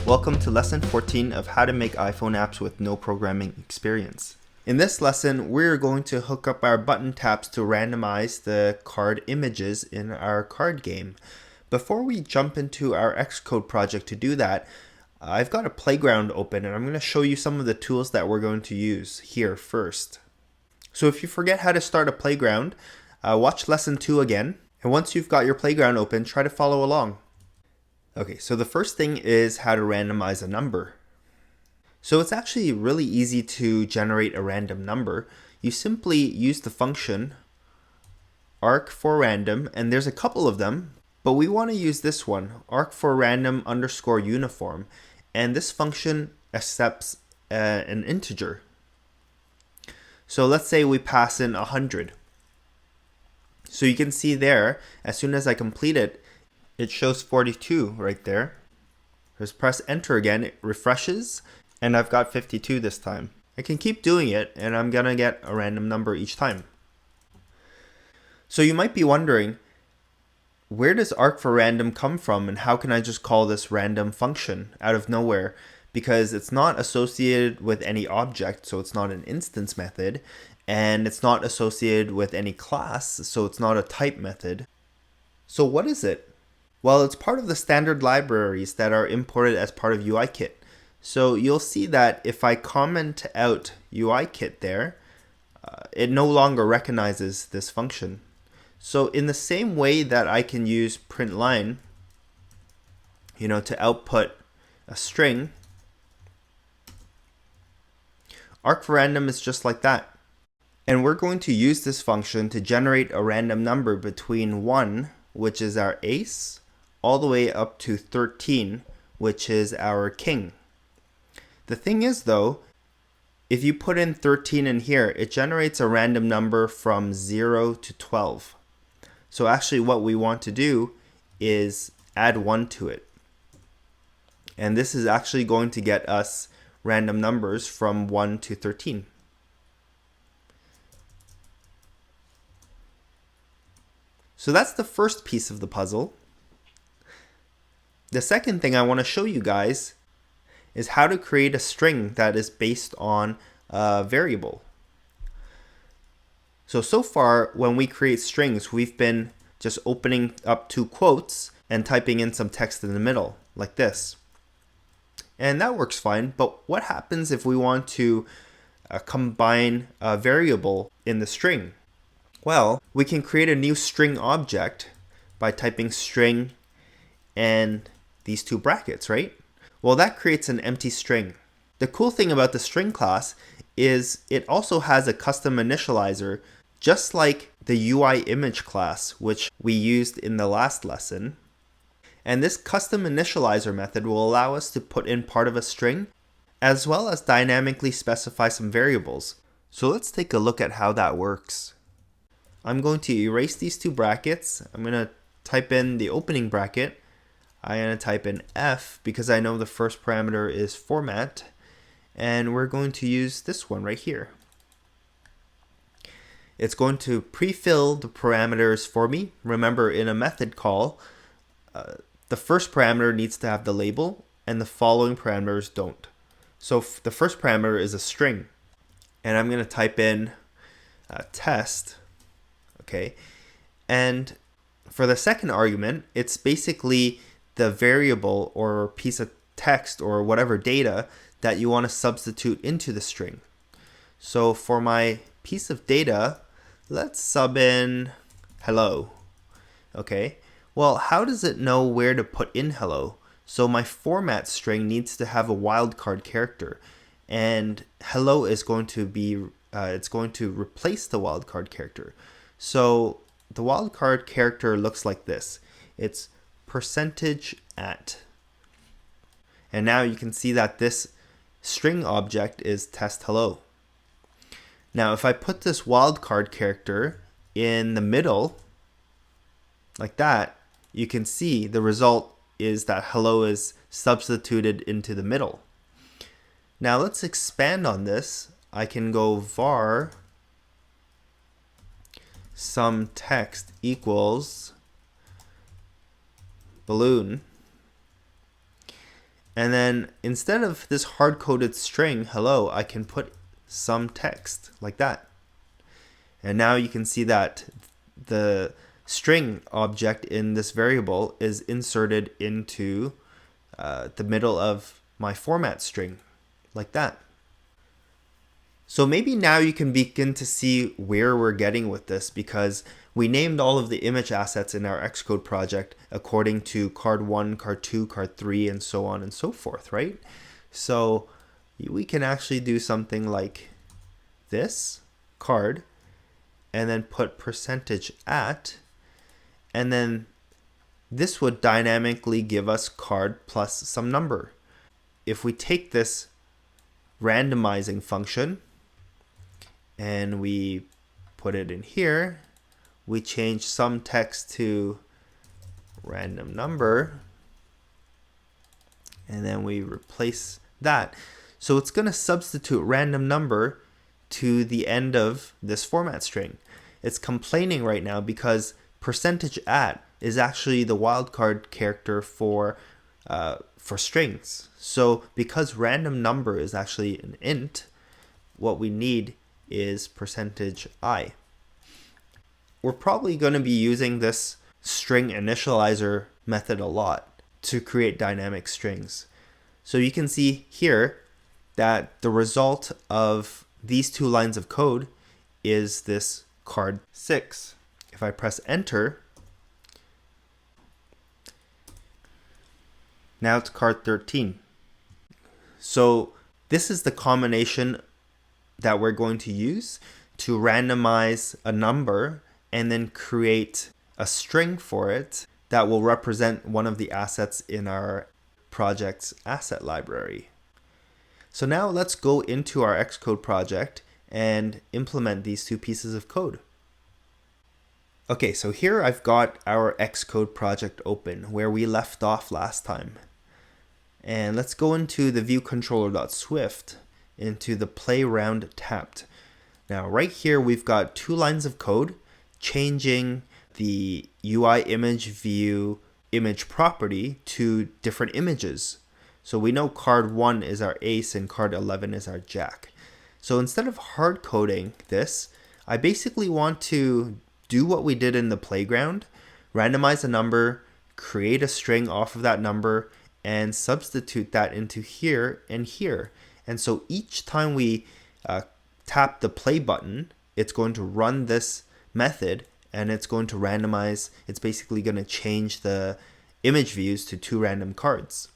Welcome to lesson 14 of how to make iPhone apps with no programming experience. In this lesson, we're going to hook up our button taps to randomize the card images in our card game. Before we jump into our Xcode project to do that, I've got a playground open and I'm going to show you some of the tools that we're going to use here first. So if you forget how to start a playground, watch lesson 2 again, and once you've got your playground open, try to follow along. Okay, so the first thing is how to randomize a number. So it's actually really easy to generate a random number. You simply use the function arc4random, and there's a couple of them, but we want to use this one, arc4random_uniform, and this function accepts an integer. So let's say we pass in 100. So you can see there, as soon as I complete it, it shows 42 right there. Just press enter again, it refreshes, and I've got 52 this time. I can keep doing it, and I'm gonna get a random number each time. So you might be wondering, where does arc4random come from, and how can I just call this random function out of nowhere? Because it's not associated with any object, so it's not an instance method, and it's not associated with any class, so it's not a type method. So what is it? Well, it's part of the standard libraries that are imported as part of UIKit. So you'll see that if I comment out UIKit there, it no longer recognizes this function. So in the same way that I can use println, to output a string, arc4random is just like that. And we're going to use this function to generate a random number between 1, which is our ace, all the way up to 13, which is our king. The thing is though, if you put in 13 in here, it generates a random number from 0 to 12. So actually what we want to do is add 1 to it. And this is actually going to get us random numbers from 1 to 13. So that's the first piece of the puzzle. The second thing I want to show you guys is how to create a string that is based on a variable. So far when we create strings, we've been just opening up 2 quotes and typing in some text in the middle, like this. And that works fine, but what happens if we want to combine a variable in the string? Well, we can create a new string object by typing string and these 2 brackets, right? Well, that creates an empty string. The cool thing about the string class is it also has a custom initializer, just like the UI image class, which we used in the last lesson. And this custom initializer method will allow us to put in part of a string, as well as dynamically specify some variables. So let's take a look at how that works. I'm going to erase these 2 brackets. I'm going to type in the opening bracket. I'm going to type in F because I know the first parameter is format, and we're going to use this one right here. It's going to pre-fill the parameters for me. Remember, in a method call, the first parameter needs to have the label and the following parameters don't. So the first parameter is a string, and I'm going to type in test, okay? And for the second argument, it's basically the variable or piece of text or whatever data that you want to substitute into the string. So for my piece of data, let's sub in hello. Okay, well, how does it know where to put in hello? So my format string needs to have a wildcard character, and hello is going to be it's going to replace the wildcard character. So the wildcard character looks like this. It's %at. And now you can see that this string object is test hello. Now if I put this wildcard character in the middle, like that, you can see the result is that hello is substituted into the middle. Now let's expand on this. I can go var some text equals balloon, And then instead of this hard-coded string, hello, I can put some text like that. And now you can see that the string object in this variable is inserted into the middle of my format string, like that. So maybe now you can begin to see where we're getting with this, because we named all of the image assets in our Xcode project according to card 1, card 2, card 3, and so on and so forth, right? So we can actually do something like this, card, and then put percentage at, and then this would dynamically give us card plus some number. If we take this randomizing function and we put it in here, we change some text to random number, and then we replace that. So it's going to substitute random number to the end of this format string. It's complaining right now because percentage at is actually the wildcard character for strings. So because random number is actually an int, what we need is percentage I. We're probably going to be using this string initializer method a lot to create dynamic strings. So you can see here that the result of these two lines of code is this card 6. If I press enter, now it's card 13. So this is the combination that we're going to use to randomize a number and then create a string for it that will represent one of the assets in our project's asset library. So now let's go into our Xcode project and implement these two pieces of code. Okay, so here I've got our Xcode project open where we left off last time. And let's go into the viewController.swift into the play round tapped. Now right here we've got two lines of code changing the UI image view image property to different images. So we know card 1 is our ace and card 11 is our jack. So instead of hard coding this, I basically want to do what we did in the playground, randomize a number, create a string off of that number, and substitute that into here and here. And so each time we tap the play button, it's going to run this method and it's going to randomize. It's basically going to change the image views to two random cards.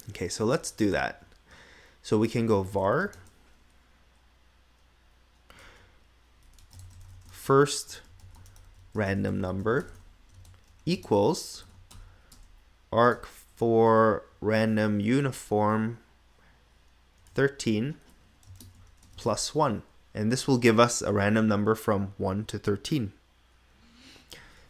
Okay, so let's do that. So we can go var first random number equals arc for random uniform 13 plus 1. And this will give us a random number from 1 to 13.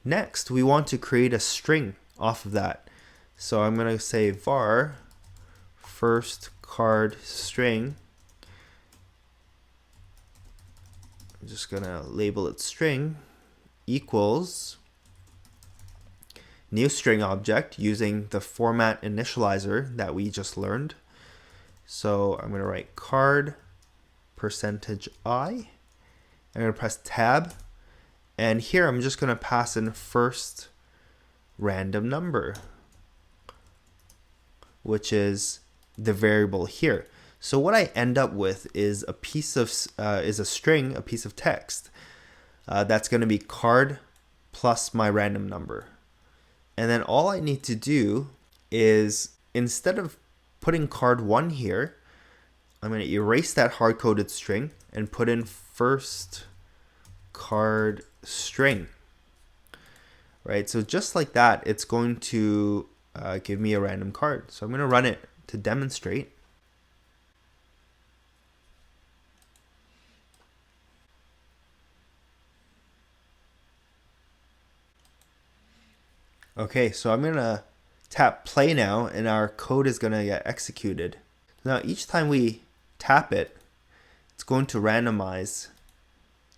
Next, we want to create a string off of that. So I'm going to say var first card string. I'm just going to label it string equals new string object using the format initializer that we just learned. So I'm going to write card percentage I. I'm going to press tab. And here I'm just going to pass in first random number, which is the variable here. So what I end up with is a piece of a string, a piece of text that's going to be card plus my random number. And then all I need to do is, instead of putting card 1 here, I'm going to erase that hard-coded string and put in first card string. Right? So just like that, it's going to give me a random card. So I'm going to run it to demonstrate. Okay, so I'm going to tap play now, and our code is going to get executed. Now each time we tap it, it's going to randomize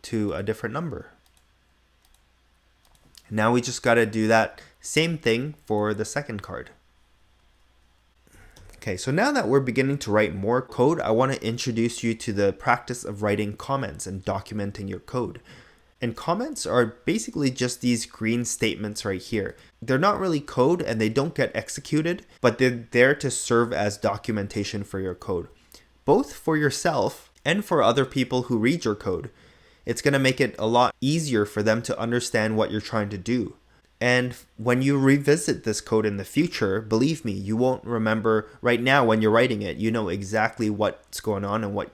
to a different number. Now we just got to do that same thing for the second card. Okay, so now that we're beginning to write more code, I want to introduce you to the practice of writing comments and documenting your code. And comments are basically just these green statements right here. They're not really code and they don't get executed, but they're there to serve as documentation for your code, both for yourself and for other people who read your code. It's going to make it a lot easier for them to understand what you're trying to do. And when you revisit this code in the future, believe me, you won't remember right now when you're writing it. You know exactly what's going on and what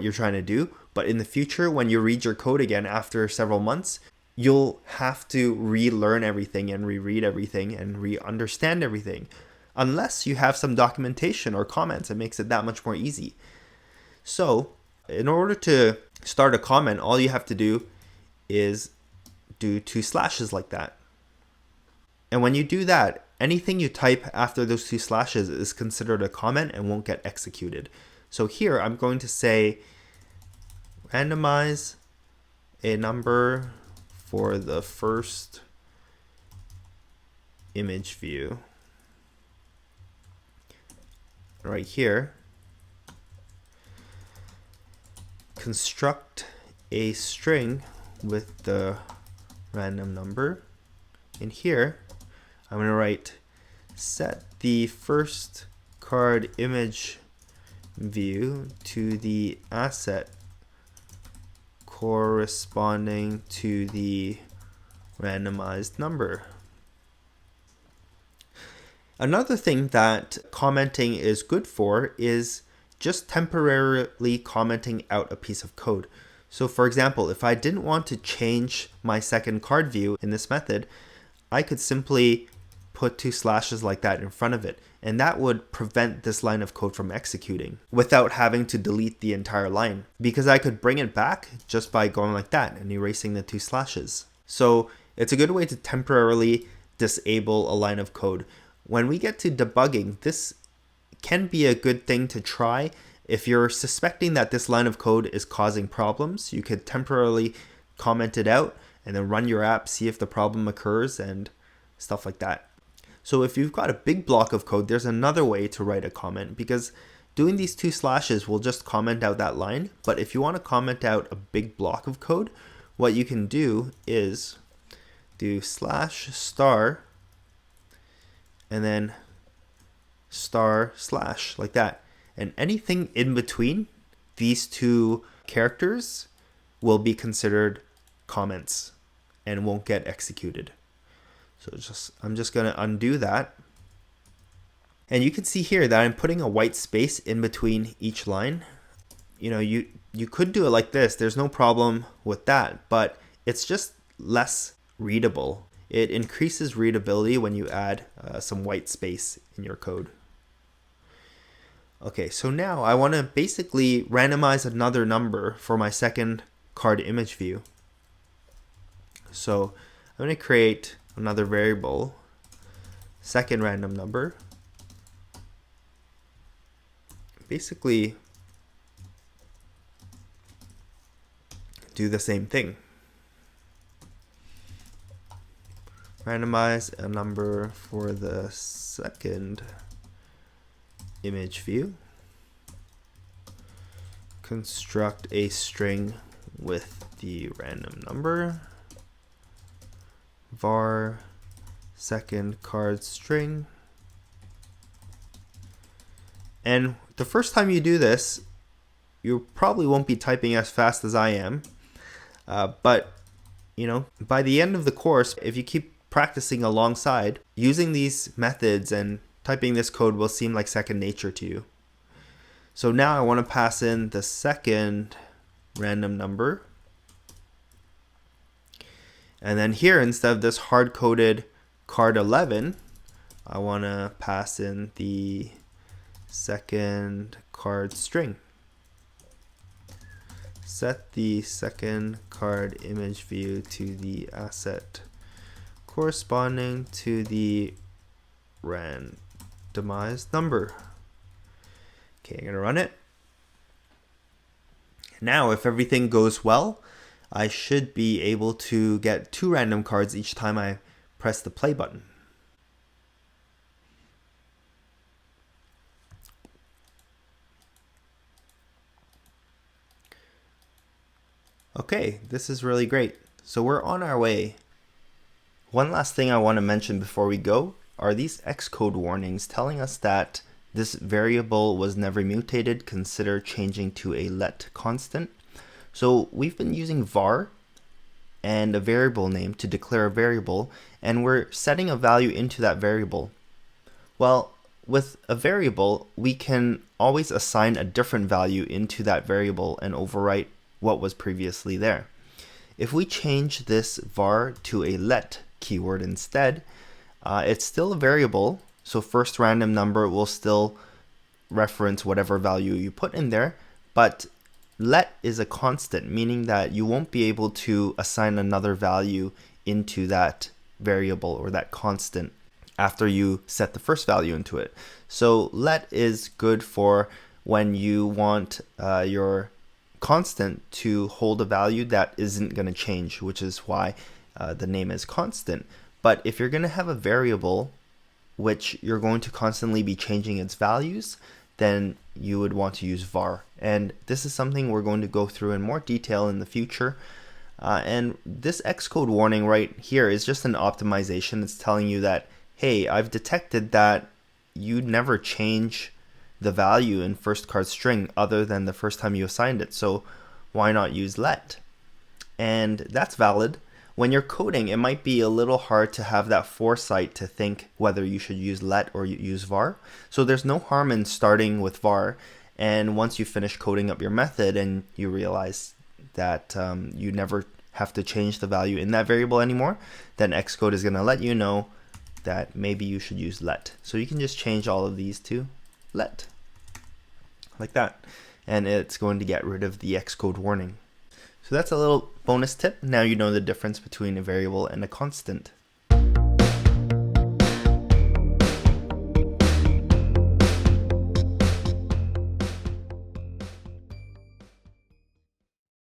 you're trying to do. But in the future, when you read your code again after several months, you'll have to relearn everything and reread everything and re-understand everything. Unless you have some documentation or comments, it makes it that much more easy. So in order to start a comment, all you have to do is do 2 slashes like that. And when you do that, anything you type after those 2 slashes is considered a comment and won't get executed. So here I'm going to say randomize a number for the first image view. Right here, construct a string with the random number. In here, I'm going to write set the first card image view to the asset corresponding to the randomized number. Another thing that commenting is good for is just temporarily commenting out a piece of code. So for example, if I didn't want to change my second card view in this method, I could simply put 2 slashes like that in front of it, and that would prevent this line of code from executing without having to delete the entire line, because I could bring it back just by going like that and erasing the 2 slashes. So it's a good way to temporarily disable a line of code. When we get to debugging, this can be a good thing to try. If you're suspecting that this line of code is causing problems, you could temporarily comment it out and then run your app, see if the problem occurs and stuff like that. So if you've got a big block of code, there's another way to write a comment, because doing these 2 slashes will just comment out that line. But if you want to comment out a big block of code, what you can do is do slash star and then star slash like that. And anything in between these 2 characters will be considered comments and won't get executed. So I'm just going to undo that. And you can see here that I'm putting a white space in between each line. You know, you could do it like this. There's no problem with that, but it's just less readable. It increases readability when you add some white space in your code. Okay, so now I want to basically randomize another number for my second card image view. So I'm going to create another variable, second random number. Basically do the same thing. Randomize a number for the second image view. Construct a string with the random number. Var second card string. And the first time you do this, you probably won't be typing as fast as I am. But you know, by the end of the course, if you keep practicing alongside, using these methods and typing this code will seem like second nature to you. So now I want to pass in the second random number. And then here, instead of this hard-coded card 11, I want to pass in the second card string. Set the second card image view to the asset corresponding to the randomized number. Okay, I'm going to run it. Now, if everything goes well, I should be able to get 2 random cards each time I press the play button. Okay, this is really great. So we're on our way. One last thing I want to mention before we go are these Xcode warnings telling us that this variable was never mutated. Consider changing to a let constant. So we've been using var and a variable name to declare a variable, and we're setting a value into that variable. Well, with a variable, we can always assign a different value into that variable and overwrite what was previously there. If we change this var to a let keyword instead, it's still a variable, so first random number will still reference whatever value you put in there, but let is a constant, meaning that you won't be able to assign another value into that variable or that constant after you set the first value into it. So let is good for when you want your constant to hold a value that isn't going to change, which is why the name is constant. But if you're going to have a variable which you're going to constantly be changing its values, then you would want to use var. And this is something we're going to go through in more detail in the future. And this Xcode warning right here is just an optimization. It's telling you that, hey, I've detected that you never change the value in first card string other than the first time you assigned it. So why not use let? And that's valid. When you're coding, it might be a little hard to have that foresight to think whether you should use let or use var. So there's no harm in starting with var. And once you finish coding up your method and you realize that you never have to change the value in that variable anymore, then Xcode is going to let you know that maybe you should use let. So you can just change all of these to let, like that. And it's going to get rid of the Xcode warning. So that's a little bonus tip. Now you know the difference between a variable and a constant.